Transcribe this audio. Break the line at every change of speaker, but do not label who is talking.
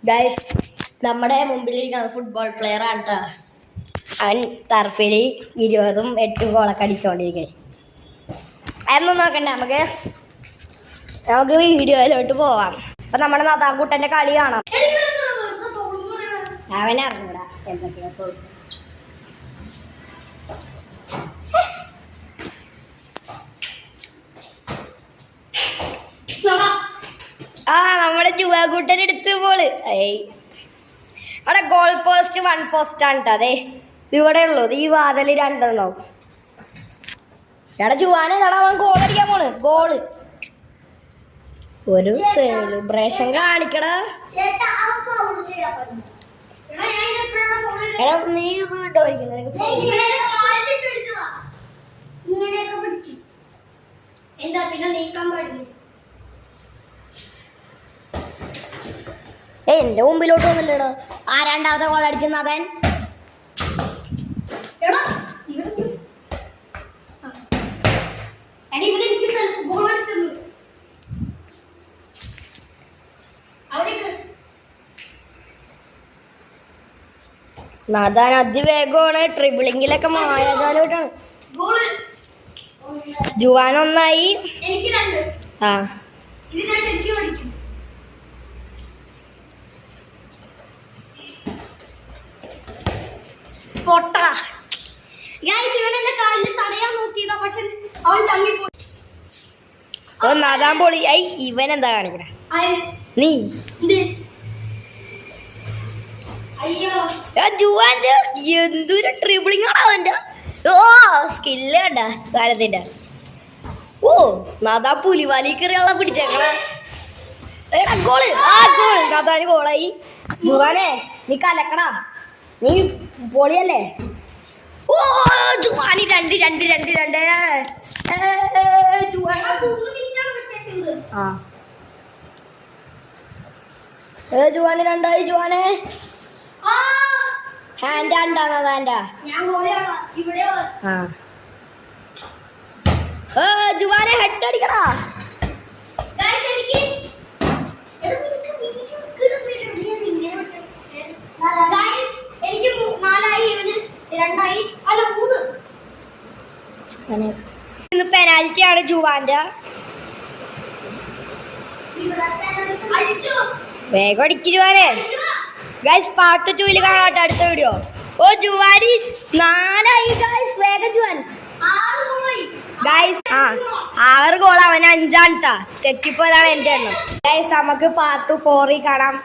Guys നമ്മുടെ മുമ്പിലിരിക്കുന്ന football player ആണ് കേട്ടോ. അവൻ ടർഫിൽ 20ഉം 8ഉം ഗോളൊക്കെ അടിച്ചോണ്ടിരിക്കണേ. അതൊന്നും നോക്കണ്ട, നമുക്ക് വീഡിയോയിലോട്ട് പോവാം. അപ്പൊ നമ്മുടെ നദാൻകുട്ടന്റെ കളി കാണാം. അവനെ അറിഞ്ഞൂടാ എന്തൊക്കെയാ. നമ്മുടെ ജുവാക്കുട്ടൻ എടുത്ത് പോള്. അവിടെ ഗോൾ പോസ്റ്റ് 1 പോസ്റ്റ് ആണ് കേട്ടോ. അതെ ഇവിടെ ഉള്ളത് ഈ വാതില് 2 എടാ ജുവാനെ അവൻ ഗോൾ അടിക്കാൻ പോണ്. ഗോള് ഒരു സെലിബ്രേഷൻ കാണിക്കടാ. നീ വീട്ടോ
എന്താ പിന്നെ നീക്കാൻ പാടില്ല.
എന്റെ മുമ്പിലോട്ട് വന്നില്ലടോ. ആ രണ്ടാമത്തെ ഗോൾ അടിക്കുന്ന അവൻ. നദാൻ അതിവേഗമാണ്. ട്രിബിളിങ്ങിലൊക്കെ മായാജാലോട്ടാണ്. ജുവാൻ 1 ആയി. ആ നദാൻ പൊളി. ഇവൻ എന്താ കാണിക്കണ? നീ ജുവാന്റെ എന്തൊരു ട്രിബിളിംഗ് ആണ് അവന്റെ. സ്കില്ല് കണ്ട സാരത്തിന്റെ. നദാ പുലിവാലി കയറിയുള്ള പിടിച്ചേക്കണ. ഗോള്. ഗോൾ. നദാന് ഗോളായി. ജുവാനെ നീ കലക്കടാ, നീ പൊളിയല്ലേ. ജുവാനി 2 ജുവാന് 2ആയി. ജുവാനെ ഹാൻഡ് ജുവാനെ ഹെഡ് അടിക്കടാ.
എനിക്ക് 4ആയി, ഇവന് 2ആയി. അല്ല 3.
ഇന്ന് പെനാൽറ്റി ആണ് ജുവാന്റെ. വേഗം അടിക്ക് ജുവാനെ. ഗൈസ് പാർട്ട് 2 കാണാട്ടെ അടുത്ത വീഡിയോ. Juani 4ആയി guys. വേഗം ജുവാൻ. ഗൈസ് 6 ഗോൾ അവൻ 5 ആണ്. തെറ്റിപ്പോയതാണ് എന്റെ എണ്ണം. ഗൈസ് നമുക്ക് പാർട്ട് 4 കാണാം.